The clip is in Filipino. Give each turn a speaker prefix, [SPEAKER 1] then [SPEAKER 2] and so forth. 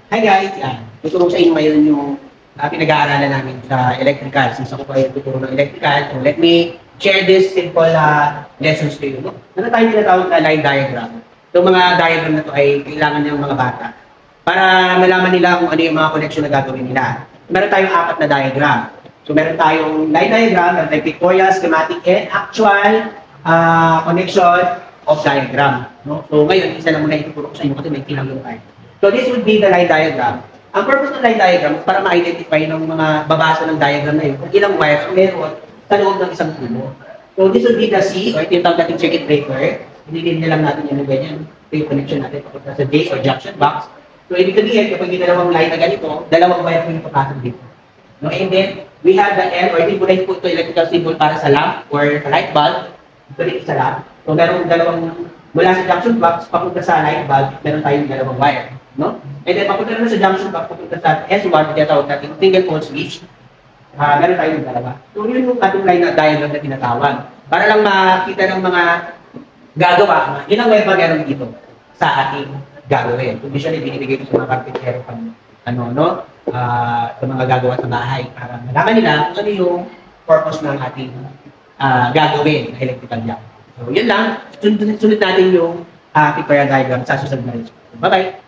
[SPEAKER 1] Hi guys! Tuturo sa inyo ngayon yung pinag-aaralan namin sa electrical. Since ako pa yung tuturo ng electrical, so let me share this simple lessons to you. No? Meron tayong tinatawag na line diagram. Itong mga diagram na to ay kailangan ng mga bata para malaman nila kung ano yung mga connection na gagawin nila. Meron tayong 4 na diagram. So meron tayong line diagram, meron tayong pictorial, schematic, and actual connection of diagram. No? So ngayon, isa lang muna ituturo ko sa inyo kasi may kilang yung time. So this would be the line diagram. Ang purpose ng line diagram is para ma-identify ng mga babasa ng diagram na yun kung ilang wires ang meron sa loob ng isang tubo. So this would be the C or tinatawag natin circuit breaker. Hindi lang natin yan ng ganyan. Ito yung connection natin papunta sa J or junction box. So ibig sabihin kapag yung dalawang line na ganito, dalawang wire po yung papasok dito. No? And then we have the L or tinatawag po ito electrical symbol para sa lamp or sa light bulb. Ito rin sa lamp. So meron dalawang mula sa junction box papunta sa light bulb, meron tayong dalawang wire. No? And then, papunta naman sa junction box, papunta sa S1, tinatawag natin single pole switch. Meron tayo ng dalawa. So, yun yung ating line na diagram na tinatawag. Para lang makita ng mga gagawa, yun ang wire pa meron dito sa ating gagawin. So, usually, binibigay ko sa mga carpentero sa mga gagawa sa bahay para malaman nila kung ano yung purpose ng ating gagawin na electrical job. So, yun lang. Sunod natin yung pictorial diagram sa susunod na rin. Bye-bye!